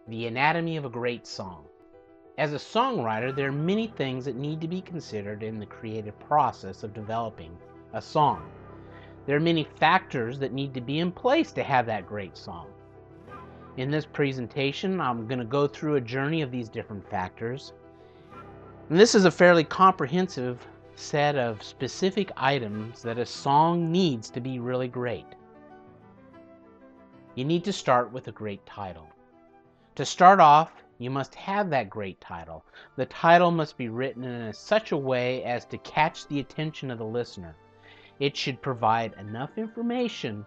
The anatomy of a great song. As a songwriter, there are many things that need to be considered in the creative process of developing a song. There are many factors that need to be in place to have that great song. In this presentation, I'm going to go through a journey of these different factors. And this is a fairly comprehensive set of specific items that a song needs to be really great. You need to start with a great title. To start off, you must have that great title. The title must be written in such a way as to catch the attention of the listener. It should provide enough information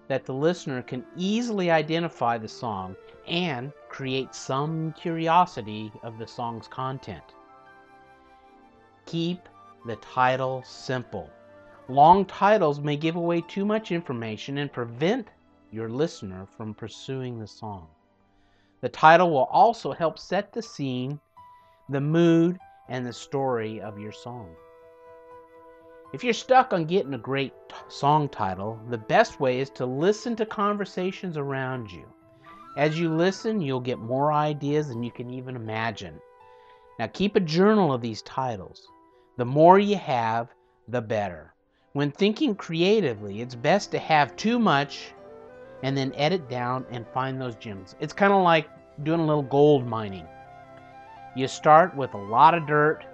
that the listener can easily identify the song and create some curiosity of the song's content. Keep the title simple. Long titles may give away too much information and prevent your listener from pursuing the song. The title will also help set the scene, the mood, and the story of your song. If you're stuck on getting a great song title, the best way is to listen to conversations around you. As you listen, you'll get more ideas than you can even imagine. Now keep a journal of these titles. The more you have, the better. When thinking creatively, it's best to have too much and then edit down and find those gems. It's kind of like doing a little gold mining. You start with a lot of dirt,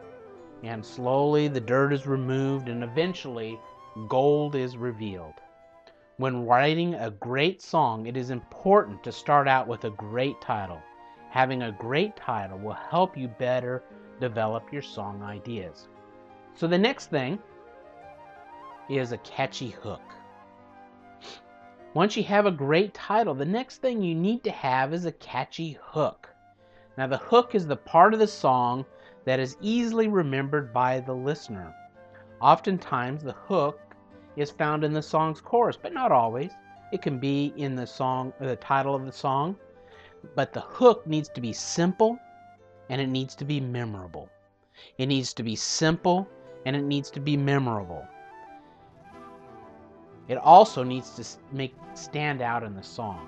and slowly the dirt is removed, and eventually gold is revealed. When writing a great song, it is important to start out with a great title. Having a great title will help you better develop your song ideas. So the next thing is a catchy hook. Once you have a great title, the next thing you need to have is a catchy hook. Now the hook is the part of the song that is easily remembered by the listener. Oftentimes the hook is found in the song's chorus, but not always. It can be in the title of the song, but the hook needs to be simple and it needs to be memorable. It needs to be simple and it needs to be memorable. It also needs to stand out in the song.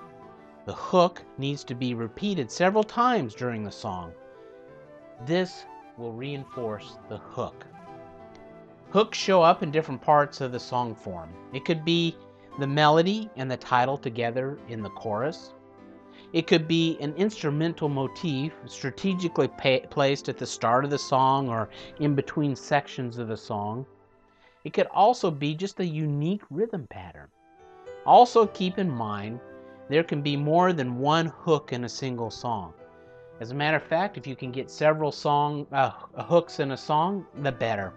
The hook needs to be repeated several times during the song. This will reinforce the hook. Hooks show up in different parts of the song form. It could be the melody and the title together in the chorus. It could be an instrumental motif strategically placed at the start of the song or in between sections of the song. It could also be just a unique rhythm pattern. Also keep in mind, there can be more than one hook in a single song. As a matter of fact, if you can get several hooks in a song, the better.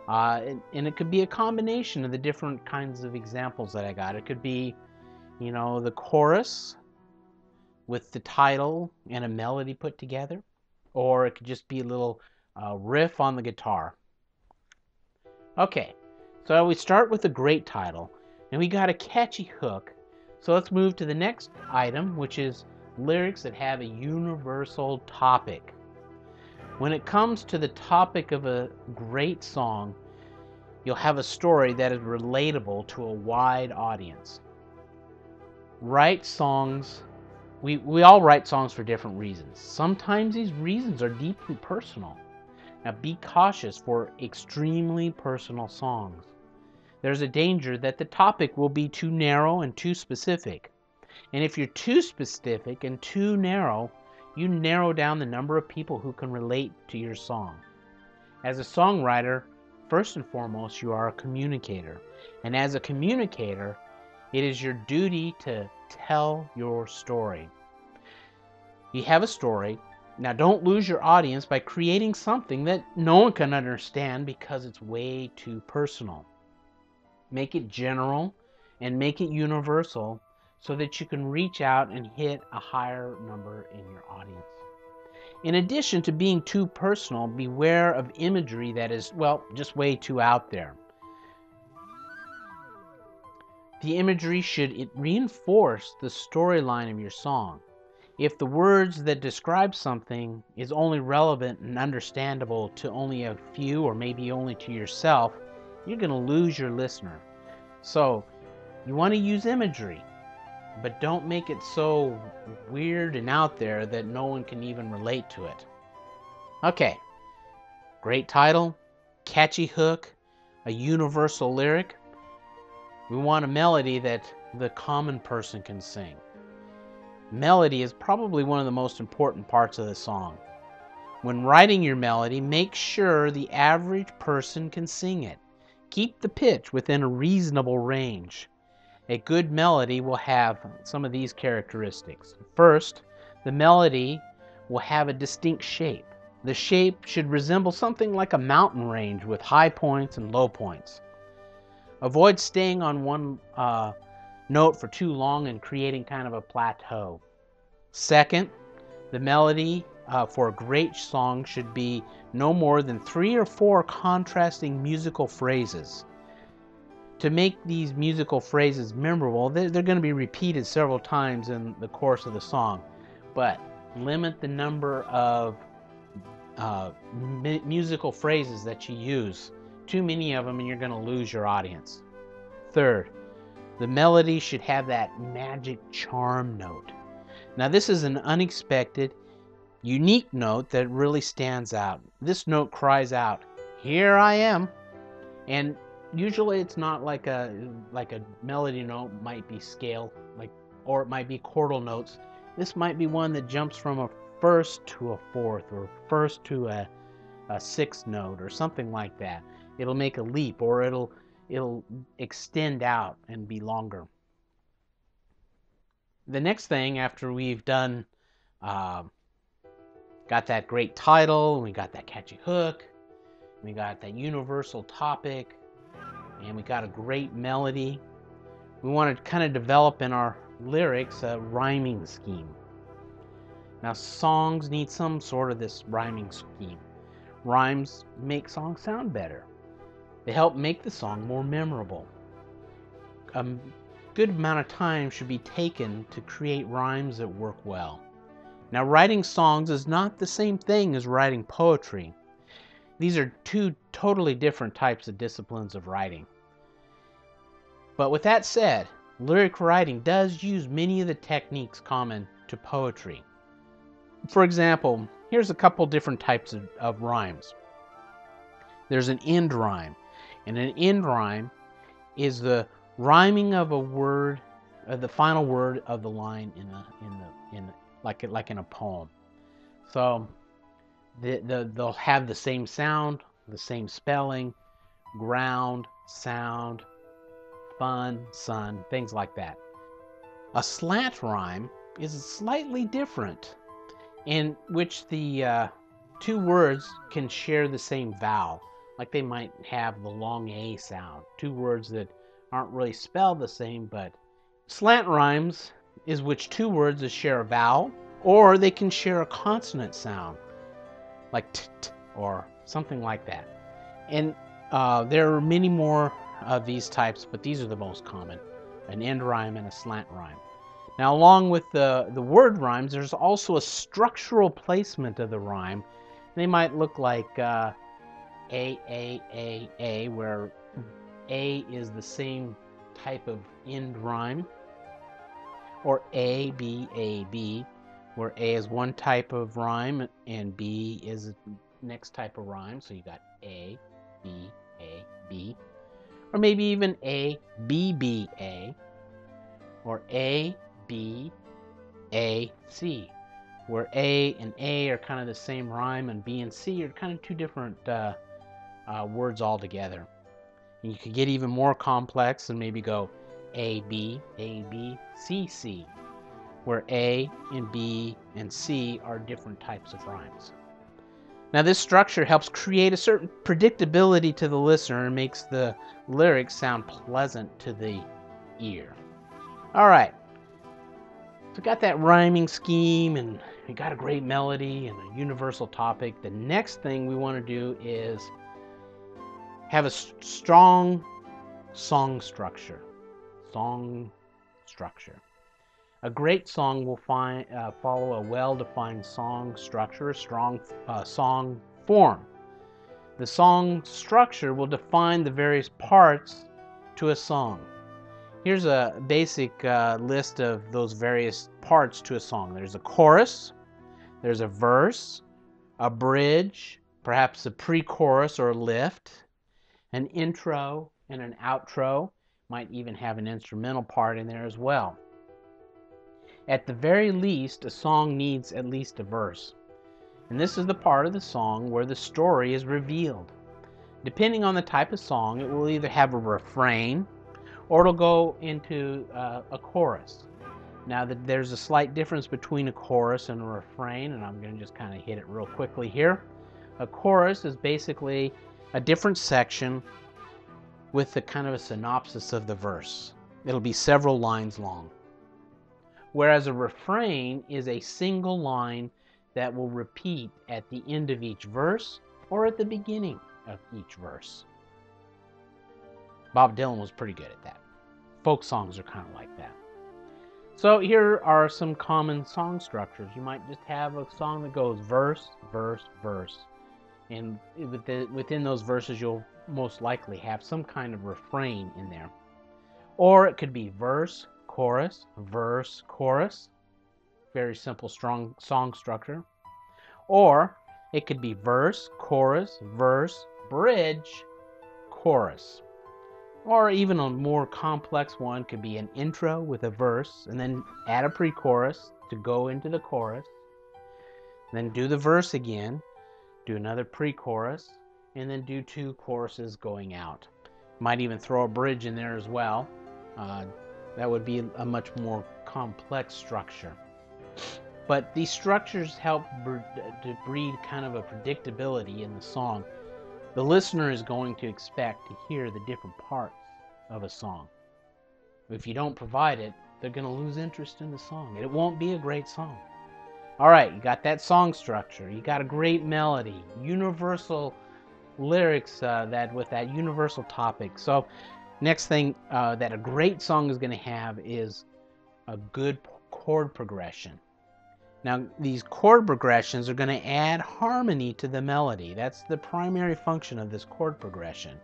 And it could be a combination of the different kinds of examples that I got. It could be, the chorus with the title and a melody put together, or it could just be a little riff on the guitar. Okay, so we start with a great title, and we got a catchy hook. So let's move to the next item, which is lyrics that have a universal topic. When it comes to the topic of a great song, you'll have a story that is relatable to a wide audience. Write songs. We all write songs for different reasons. Sometimes these reasons are deeply personal. Now be cautious for extremely personal songs. There's a danger that the topic will be too narrow and too specific. And if you're too specific and too narrow, you narrow down the number of people who can relate to your song. As a songwriter, first and foremost, you are a communicator. And as a communicator, it is your duty to tell your story. You have a story. Now don't lose your audience by creating something that no one can understand because it's way too personal. Make it general and make it universal so that you can reach out and hit a higher number in your audience. In addition to being too personal, beware of imagery that is, just way too out there. The imagery should reinforce the storyline of your song. If the words that describe something is only relevant and understandable to only a few or maybe only to yourself, you're going to lose your listener. So you want to use imagery. but don't make it so weird and out there that no one can even relate to it. Okay, great title, catchy hook, a universal lyric. We want a melody that the common person can sing. Melody is probably one of the most important parts of the song. When writing your melody, make sure the average person can sing it. Keep the pitch within a reasonable range. A good melody will have some of these characteristics. First, the melody will have a distinct shape. The shape should resemble something like a mountain range with high points and low points. Avoid staying on one note for too long and creating kind of a plateau. Second, the melody for a great song should be no more than 3 or 4 contrasting musical phrases. To make these musical phrases memorable, they're going to be repeated several times in the course of the song, but limit the number of musical phrases that you use. Too many of them and you're going to lose your audience. Third, the melody should have that magic charm note. Now this is an unexpected, unique note that really stands out. This note cries out, "Here I am." And usually it's not like a melody note might be scale, or it might be chordal notes. This might be one that jumps from a first to a fourth, or first to a sixth note, or something like that. It'll make a leap, or it'll extend out and be longer. The next thing, after we've done got that great title, we got that catchy hook, we got that universal topic, and we got a great melody, we want to kind of develop in our lyrics a rhyming scheme. Now songs need some sort of this rhyming scheme. Rhymes make songs sound better. They help make the song more memorable. A good amount of time should be taken to create rhymes that work well. Now, writing songs is not the same thing as writing poetry. These are two totally different types of disciplines of writing. But with that said, lyric writing does use many of the techniques common to poetry. For example, here's a couple different types of rhymes. There's an end rhyme, and an end rhyme is the rhyming of a word, the final word of the line like in a poem. So they'll have the same sound, the same spelling, ground, sound, fun, sun, things like that. A slant rhyme is slightly different, in which the two words can share the same vowel. Like they might have the long A sound. Two words that aren't really spelled the same, but slant rhymes is which two words share a vowel, or they can share a consonant sound, like t or something like that. And there are many more of these types, but these are the most common: an end rhyme and a slant rhyme. Now, along with the word rhymes, there's also a structural placement of the rhyme. They might look like A, where A is the same type of end rhyme, or A, B, where A is one type of rhyme and B is the next type of rhyme. So you got A, B, or maybe even A, B, A, or A, B, A, C, where A and A are kind of the same rhyme, and B and C are kind of two different words altogether. And you could get even more complex and maybe go A, B, C, where A and B and C are different types of rhymes. Now this structure helps create a certain predictability to the listener and makes the lyrics sound pleasant to the ear. All right, so we got that rhyming scheme and we got a great melody and a universal topic. The next thing we want to do is have a strong song structure. A great song will follow a well-defined song structure, a strong song form. The song structure will define the various parts to a song. Here's a basic list of those various parts to a song. There's a chorus, there's a verse, a bridge, perhaps a pre-chorus or a lift, an intro and an outro. Might even have an instrumental part in there as well. At the very least, a song needs at least a verse. And this is the part of the song where the story is revealed. Depending on the type of song, it will either have a refrain or it'll go into a chorus. Now, there's a slight difference between a chorus and a refrain, and I'm going to just kind of hit it real quickly here. A chorus is basically a different section with a kind of a synopsis of the verse. It'll be several lines long. Whereas a refrain is a single line that will repeat at the end of each verse or at the beginning of each verse. Bob Dylan was pretty good at that. Folk songs are kind of like that. So here are some common song structures. You might just have a song that goes verse, verse, verse. And within those verses, you'll most likely have some kind of refrain in there. Or it could be verse, chorus, verse, chorus. Very simple, strong song structure. Or it could be verse, chorus, verse, bridge, chorus. Or even a more complex one could be an intro with a verse and then add a pre-chorus to go into the chorus. Then do the verse again, do another pre-chorus, and then do two choruses going out. Might even throw a bridge in there as well. That would be a much more complex structure. But these structures help to breed kind of a predictability in the song. The listener is going to expect to hear the different parts of a song. If you don't provide it, they're going to lose interest in the song, and it won't be a great song. All right, you got that song structure. You got a great melody, universal lyrics that with that universal topic. So next thing that a great song is going to have is a good chord progression. Now, these chord progressions are going to add harmony to the melody. That's the primary function of this chord progression.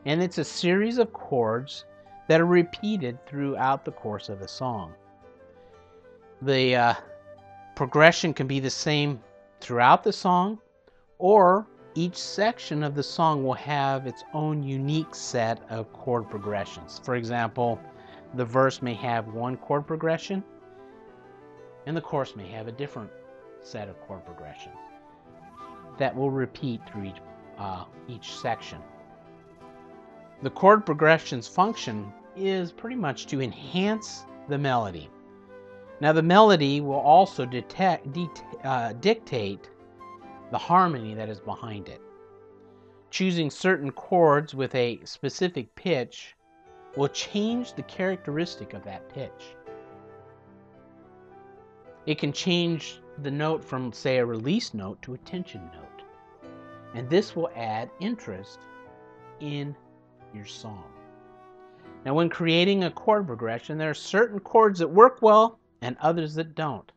And it's a series of chords that are repeated throughout the course of the song. The progression can be the same throughout the song, or each section of the song will have its own unique set of chord progressions. For example, the verse may have one chord progression, and the chorus may have a different set of chord progressions that will repeat through each section. The chord progression's function is pretty much to enhance the melody. Now, the melody will also dictate the harmony that is behind it. Choosing certain chords with a specific pitch will change the characteristic of that pitch. It can change the note from, say, a release note to a tension note. And this will add interest in your song. Now, when creating a chord progression, there are certain chords that work well and others that don't.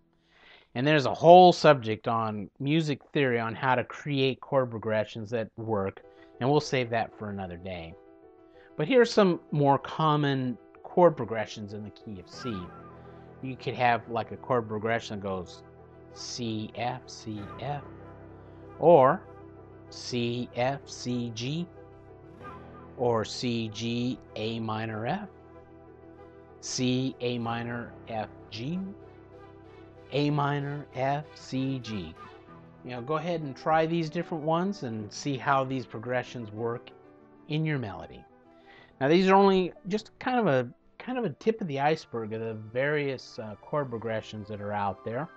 And there's a whole subject on music theory on how to create chord progressions that work, and we'll save that for another day. But here are some more common chord progressions in the key of C. You could have like a chord progression that goes C, F, C, F, or C, F, C, G, or C, G, A minor, F, C, A minor, F, G, A minor, F, C, G. Go ahead and try these different ones and see how these progressions work in your melody. Now, these are only just kind of a tip of the iceberg of the various chord progressions that are out there,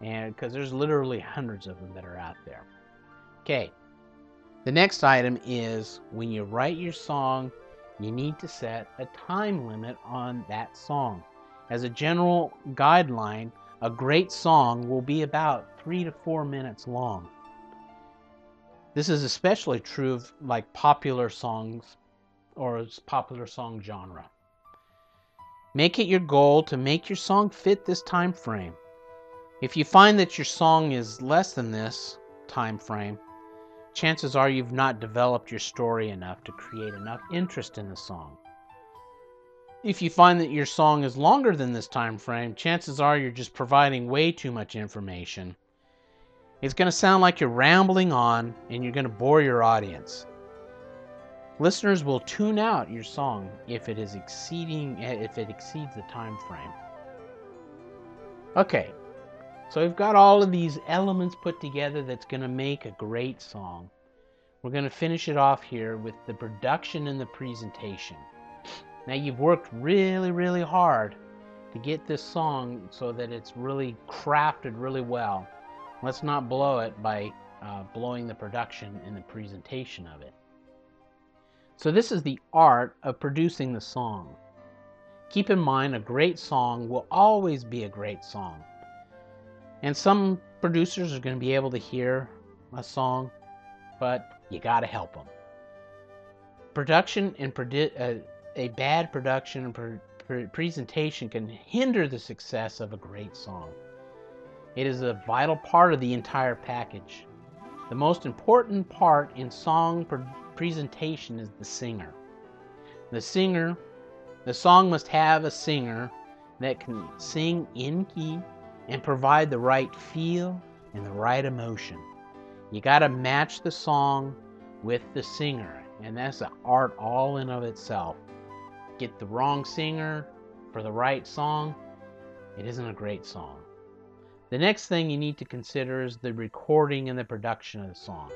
and because there's literally hundreds of them that are out there. Okay, the next item is when you write your song, you need to set a time limit on that song. As a general guideline, a great song will be about 3 to 4 minutes long. This is especially true of like popular songs or popular song genre. Make it your goal to make your song fit this time frame. If you find that your song is less than this time frame, chances are you've not developed your story enough to create enough interest in the song. If you find that your song is longer than this time frame, chances are you're just providing way too much information. It's going to sound like you're rambling on and you're going to bore your audience. Listeners will tune out your song if it exceeds the time frame. Okay, so we've got all of these elements put together that's going to make a great song. We're going to finish it off here with the production and the presentation. Now you've worked really, really hard to get this song so that it's really crafted really well. Let's not blow it by blowing the production and the presentation of it. So this is the art of producing the song. Keep in mind, a great song will always be a great song. And some producers are going to be able to hear a song, but you got to help them. Production and a bad production and presentation can hinder the success of a great song. It is a vital part of the entire package. The most important part in song presentation is the singer. The song must have a singer that can sing in key and provide the right feel and the right emotion. You got to match the song with the singer, and that's an art all in of itself. Get the wrong singer for the right song, it isn't a great song. The next thing you need to consider is the recording and the production of the song.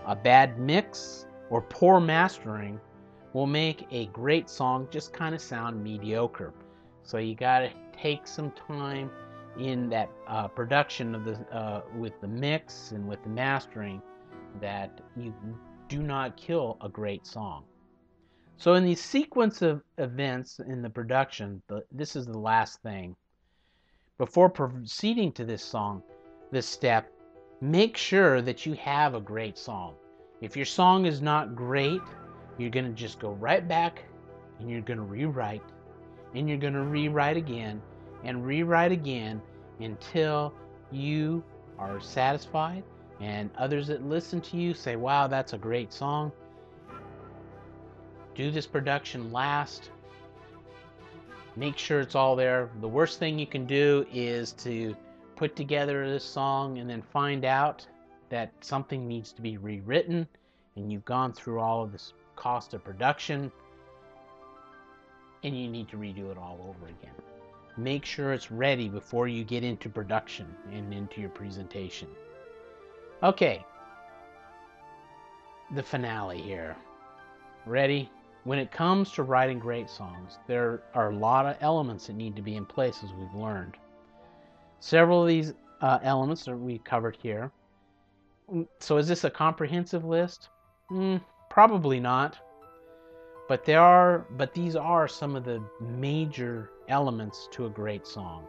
A bad mix or poor mastering will make a great song just kind of sound mediocre. So you got to take some time in that production of with the mix and with the mastering, that you do not kill a great song. So in the sequence of events in the production, this is the last thing. Before proceeding to this step, make sure that you have a great song. If your song is not great, you're going to just go right back and you're going to rewrite, and you're going to rewrite again and rewrite again until you are satisfied and others that listen to you say, wow, that's a great song. Do this production last. Make sure it's all there. The worst thing you can do is to put together this song and then find out that something needs to be rewritten, and you've gone through all of this cost of production and you need to redo it all over again. Make sure it's ready before you get into production and into your presentation. Okay, the finale here. Ready? When it comes to writing great songs, there are a lot of elements that need to be in place, as we've learned. Several of these elements that we covered here. So is this a comprehensive list? Probably not. But these are some of the major elements to a great song.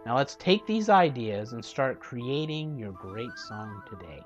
Now let's take these ideas and start creating your great song today.